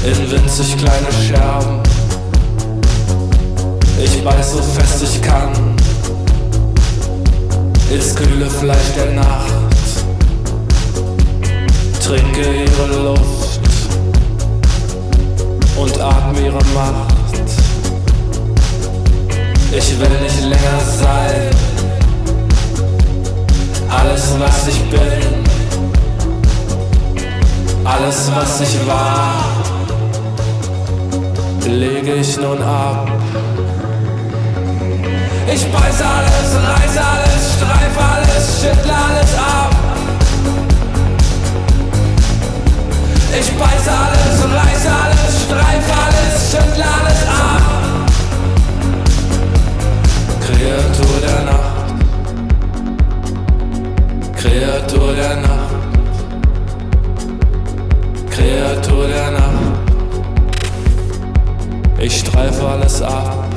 in winzig kleine Scherben. Ich beiß so fest ich kann ins kühle Fleisch der Nacht, trinke ihre Luft und atme ihre Macht. Ich will nicht länger sein, alles was ich bin, alles was ich war, lege ich nun ab. Ich beiß alles, reiß alles, streif alles, schüttle alles ab. Ich beiß alles, reiß alles, streif alles, schüttle alles ab. Kreatur der Nacht, Kreatur der Nacht, Kreatur der Nacht. Ich streife alles ab.